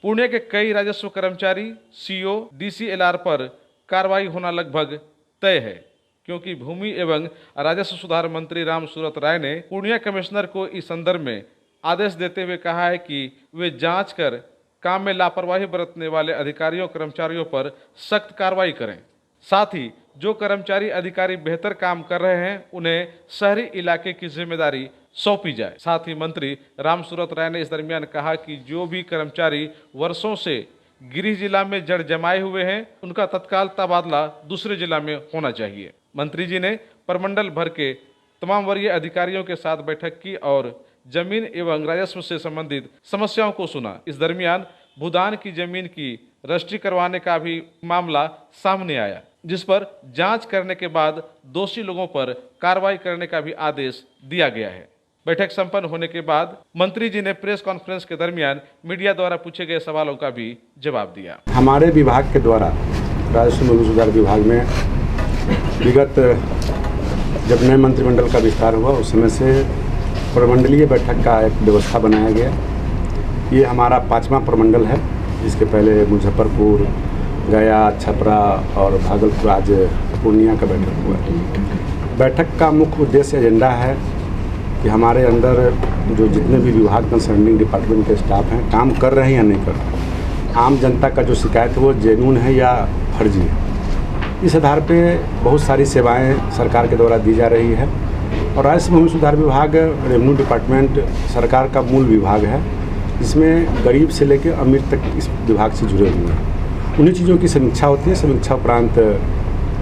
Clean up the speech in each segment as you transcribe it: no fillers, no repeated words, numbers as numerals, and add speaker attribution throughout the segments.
Speaker 1: पुणे के कई राजस्व कर्मचारी, सीओ, डीसीएलआर पर कार्रवाई होना लगभग तय है, क्योंकि भूमि एवं राजस्व सुधार मंत्री राम सूरत राय ने पूर्णिया कमिश्नर को इस संदर्भ में आदेश देते हुए कहा है कि वे जांच कर काम में लापरवाही बरतने वाले अधिकारियों कर्मचारियों पर सख्त कार्रवाई करें। साथ ही जो कर्मचारी अधिकारी बेहतर काम कर रहे हैं उन्हें शहरी इलाके की जिम्मेदारी सौंपी जाए। साथ ही मंत्री राम सूरत राय ने इस दरमियान कहा कि जो भी कर्मचारी वर्षों से गृह जिला में जड़ जमाए हुए हैं उनका तत्काल तबादला दूसरे जिला में होना चाहिए। मंत्री जी ने प्रमंडल भर के तमाम वरीय अधिकारियों के साथ बैठक की और जमीन एवं राजस्व से संबंधित समस्याओं को सुना। इस दरमियान भूदान की जमीन की रजिस्ट्री करवाने का भी मामला सामने आया, जिस पर जांच करने के बाद दोषी लोगों पर कार्रवाई करने का भी आदेश दिया गया है। बैठक संपन्न होने के बाद मंत्री जी ने प्रेस कॉन्फ्रेंस के दरमियान मीडिया द्वारा पूछे गए सवालों का भी जवाब दिया।
Speaker 2: हमारे विभाग के द्वारा राजस्व भूमि सुधार विभाग में विगत जब नए मंत्रिमंडल का विस्तार हुआ उस समय से प्रमंडलीय बैठक का एक व्यवस्था बनाया गया। ये हमारा 5वां प्रमंडल है। इसके पहले मुजफ्फरपुर, गया, छपरा और भागलपुर, आज पूर्णिया का बैठक हुआ। बैठक का मुख्य उद्देश्य एजेंडा है कि हमारे अंदर जो जितने भी विभाग कंसर्निंग डिपार्टमेंट के स्टाफ हैं काम कर रहे हैं या नहीं कर रहे, आम जनता का जो शिकायत है वो जेन्युइन है या फर्जी है। इस आधार पे बहुत सारी सेवाएं सरकार के द्वारा दी जा रही है और राजस्व भूमि सुधार विभाग रेवेन्यू डिपार्टमेंट सरकार का मूल विभाग है, जिसमें गरीब से लेकर अमीर तक इस विभाग से जुड़े हुए हैं। उन्हीं चीज़ों की समीक्षा होती है। समीक्षा उपरांत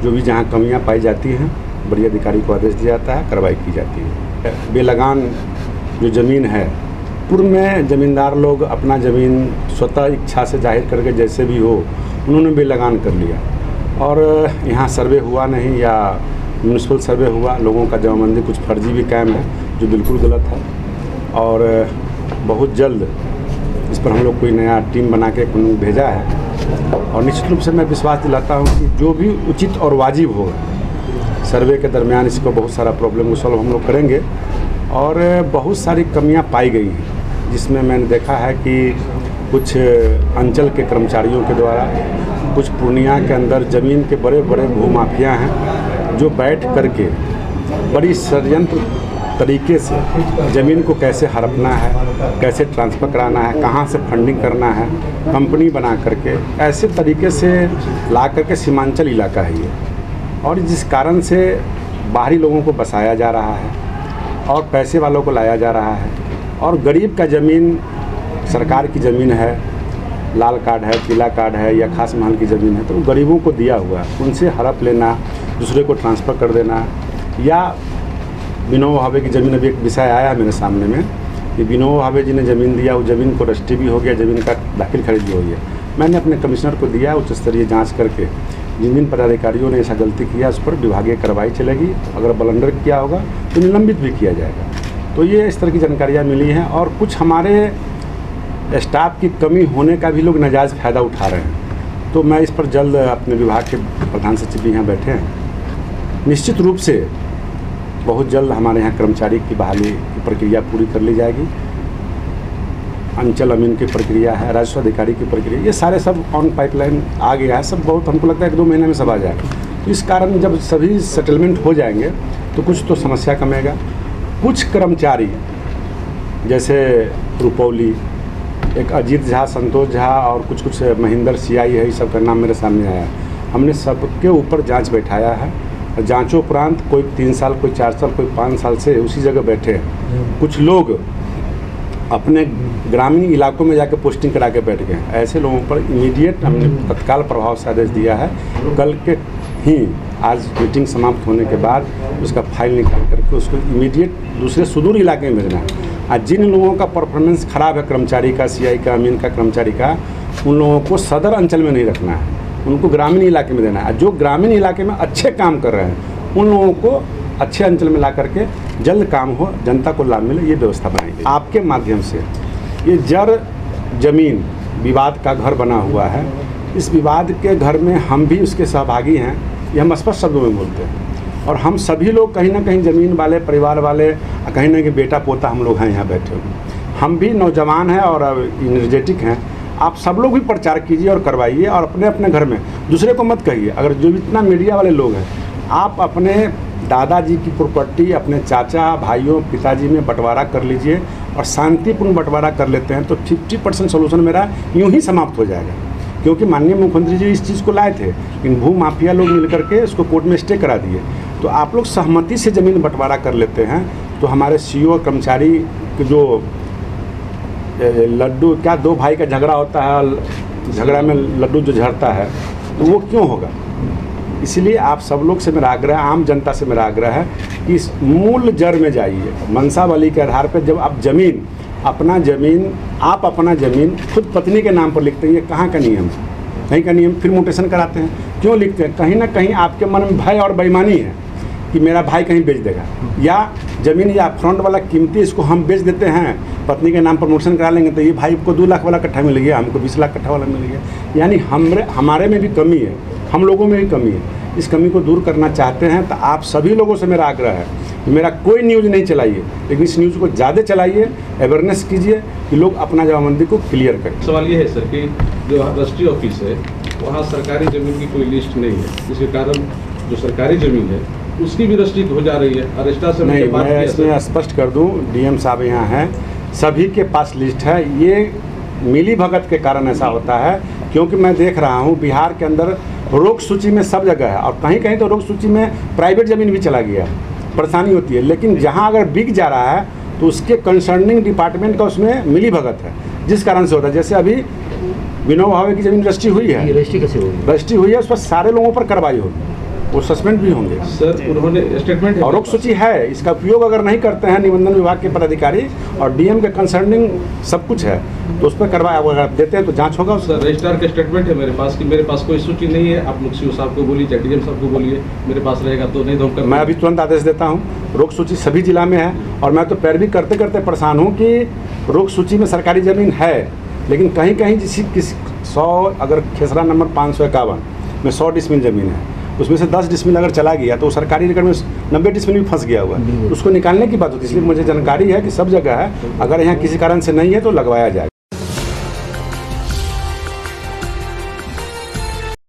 Speaker 2: जो भी जहाँ कमियाँ पाई जाती हैं बड़ी अधिकारी को आदेश दिया जाता है, कार्रवाई की जाती है। बेलगान जो ज़मीन है, पूर्व में ज़मींदार लोग अपना ज़मीन स्वतः इच्छा से जाहिर करके जैसे भी हो उन्होंने बेलगान कर लिया और यहाँ सर्वे हुआ नहीं या म्यूनिसिपल सर्वे हुआ, लोगों का जमाबंदी कुछ फर्जी भी कायम है जो बिल्कुल गलत है। और बहुत जल्द इस पर हम लोग कोई नया टीम बना के भेजा है और निश्चित रूप से मैं विश्वास दिलाता हूँ कि जो भी उचित और वाजिब होगा सर्वे के दरमियान इसको बहुत सारा प्रॉब्लम को सॉल्व हम लोग करेंगे। और बहुत सारी कमियां पाई गई हैं, जिसमें मैंने देखा है कि कुछ अंचल के कर्मचारियों के द्वारा, कुछ पूर्णिया के अंदर ज़मीन के बड़े बड़े भूमाफिया हैं जो बैठ करके बड़ी षड्यंत्र तरीके से ज़मीन को कैसे हड़पना है, कैसे ट्रांसफ़र कराना है, कहाँ से फंडिंग करना है, कंपनी बना करके ऐसे तरीके से ला करके सीमांचल इलाका है ये, और जिस कारण से बाहरी लोगों को बसाया जा रहा है और पैसे वालों को लाया जा रहा है और गरीब का ज़मीन सरकार की ज़मीन है, लाल कार्ड है, पीला कार्ड है या खास महल की ज़मीन है, तो गरीबों को दिया हुआ है, उनसे हड़प लेना, दूसरे को ट्रांसफ़र कर देना या विनोबा भावे की ज़मीन। अभी एक विषय आया है मेरे सामने में कि विनोबा भावे जी ने ज़मीन दिया, वो ज़मीन को रजिस्ट्री भी हो गया, ज़मीन का दाखिल खरीद भी हो गया। मैंने अपने कमिश्नर को दिया, उच्च स्तरीय जाँच करके जिन जिन पदाधिकारियों ने ऐसा गलती किया उस पर विभागीय कार्रवाई चलेगी। अगर ब्लंडर किया होगा तो निलंबित भी किया जाएगा। तो ये इस तरह की जानकारियाँ मिली हैं और कुछ हमारे स्टाफ की कमी होने का भी लोग नाजायज़ फ़ायदा उठा रहे हैं। तो मैं इस पर जल्द अपने विभाग के प्रधान सचिव भी यहाँ बैठे हैं, निश्चित रूप से बहुत जल्द हमारे यहाँ कर्मचारी की बहाली की प्रक्रिया पूरी कर ली जाएगी। अंचल अमीन की प्रक्रिया है, राजस्व अधिकारी की प्रक्रिया, ये सारे सब ऑन पाइपलाइन आ गया है। सब बहुत हमको लगता है 1-2 महीने में सब आ जाएगा। इस कारण जब सभी सेटलमेंट हो जाएंगे तो कुछ तो समस्या कमेगा। कुछ कर्मचारी जैसे रुपौली, एक अजीत झा, संतोष झा और कुछ महेंद्र सियाई है, इस सब का नाम मेरे सामने आया। हमने सबके ऊपर जांच बैठाया है। जांचों उपरांत कोई 3 साल, कोई 4 साल, कोई 5 साल से उसी जगह बैठे हैं। कुछ लोग अपने ग्रामीण इलाकों में जाकर पोस्टिंग करा के बैठ गए। ऐसे लोगों पर इमीडिएट हमने तत्काल प्रभाव से आदेश दिया है। कल के ही आज मीटिंग समाप्त होने के बाद उसका फाइल निकाल करके उसको इमीडिएट दूसरे सुदूर इलाके में भेजना है। आज जिन लोगों का परफॉर्मेंस खराब है, कर्मचारी का, सीआई का, अमीन का, कर्मचारी का, उन लोगों को सदर अंचल में नहीं रखना है, उनको ग्रामीण इलाके में देना है। जो ग्रामीण इलाके में अच्छे काम कर रहे हैं उन लोगों को अच्छे अंचल में ला करके जल्द काम हो, जनता को लाभ मिले, ये व्यवस्था बनाई गई। आपके माध्यम से ये जड़ जमीन विवाद का घर बना हुआ है, इस विवाद के घर में हम भी उसके सहभागी हैं, ये हम स्पष्ट शब्दों में बोलते हैं। और हम सभी लोग कहीं ना कहीं ज़मीन वाले, परिवार वाले, कहीं ना कहीं बेटा पोता हम लोग हैं यहाँ बैठे हुए। हम भी नौजवान हैं और एनर्जेटिक हैं, आप सब लोग भी प्रचार कीजिए और करवाइए, और अपने अपने घर में दूसरे को मत कहिए। अगर जो इतना मीडिया वाले लोग हैं, आप अपने दादाजी की प्रॉपर्टी अपने चाचा भाइयों पिताजी में बंटवारा कर लीजिए और शांतिपूर्ण बंटवारा कर लेते हैं तो 50% सोल्यूशन मेरा यूं ही समाप्त हो जाएगा। क्योंकि माननीय मुख्यमंत्री जी इस चीज़ को लाए थे, लेकिन भू माफिया लोग मिलकर के इसको कोर्ट में स्टे करा दिए। तो आप लोग सहमति से ज़मीन बंटवारा कर लेते हैं तो हमारे सीओ कर्मचारी के जो लड्डू, क्या दो भाई का झगड़ा होता है, झगड़ा में लड्डू जो झड़ता है, तो वो क्यों होगा। इसलिए आप सब लोग से मेरा आग्रह, आम जनता से मेरा आग्रह है कि इस मूल जड़ में जाइए। मनसावली के आधार पर जब आप अपना ज़मीन खुद पत्नी के नाम पर लिखते हैं, ये कहाँ का नियम है? कहीं का नियम फिर म्यूटेशन कराते हैं। क्यों लिखते हैं? कहीं ना कहीं आपके मन में भय और बेईमानी है कि मेरा भाई कहीं बेच देगा, या ज़मीन या फ्रंट वाला कीमती इसको हम बेच देते हैं, पत्नी के नाम पर प्रमोशन करा लेंगे तो ये भाई को 2 लाख वाला कट्ठा मिल गया, हमको 20 लाख कट्ठा वाला मिल गया। यानी हमारे में भी कमी है, हम लोगों में भी कमी है। इस कमी को दूर करना चाहते हैं तो आप सभी लोगों से मेरा आग्रह है, मेरा कोई न्यूज़ नहीं चलाइए, लेकिन इस न्यूज़ को ज़्यादा चलाइए, अवेयरनेस कीजिए कि लोग अपना जमाबंदी को क्लियर करें।
Speaker 1: सवाल ये है सर कि जो रजिस्ट्री ऑफिस है वहाँ सरकारी ज़मीन की कोई लिस्ट नहीं है, जिसके कारण जो सरकारी ज़मीन है उसकी भी रजिस्ट्री हो जा रही है। अरेस्टा से
Speaker 2: नहीं, मैं इसमें स्पष्ट कर दूं, डीएम साहब यहाँ हैं, सभी के पास लिस्ट है। ये मिली भगत के कारण ऐसा होता है, क्योंकि मैं देख रहा हूँ बिहार के अंदर रोक सूची में सब जगह है, और कहीं कहीं तो रोक सूची में प्राइवेट ज़मीन भी चला गया, परेशानी होती है। लेकिन जहाँ अगर बिक जा रहा है तो उसके कंसर्निंग डिपार्टमेंट का उसमें मिली भगत है, जिस कारण से होता है। जैसे अभी विनोद भावे की ज़मीन रजिस्ट्री हुई है,
Speaker 3: रजिस्ट्री कैसे होगी?
Speaker 2: रजिस्ट्री हुई है, उस पर सारे लोगों पर कार्रवाई होगी, वो सस्पेंड भी होंगे।
Speaker 1: सर उन्होंने स्टेटमेंट
Speaker 2: और रोक सूची है, इसका उपयोग अगर नहीं करते हैं निबंधन विभाग के पदाधिकारी और डीएम के कंसर्निंग सब कुछ है, तो उस पर कार्रवाई अगर देते हैं तो जांच होगा।
Speaker 1: सर रजिस्ट्रार का स्टेटमेंट है मेरे पास कि मेरे पास कोई सूची नहीं है, आप मुख्य साहब को बोलिए, चाहे डीएम साहब को बोलिए, मेरे पास रहेगा तो नहीं तो हम
Speaker 2: मैं अभी तुरंत आदेश देता हूँ। रोक सूची सभी जिला में है, और मैं तो पैरवी करते करते परेशान हूँ कि रोक सूची में सरकारी ज़मीन है, लेकिन कहीं कहीं किसी 100 अगर खेसरा नंबर 551 में 100 डिसमिल ज़मीन है, उसमें से 10 डिसमिल अगर चला गया तो सरकारी रिकॉर्ड में 90 डिसमिल भी फंस गया हुआ है, उसको निकालने की बात होती है। इसलिए मुझे जानकारी है कि सब जगह है, अगर यहाँ किसी कारण से नहीं है तो लगवाया जाए।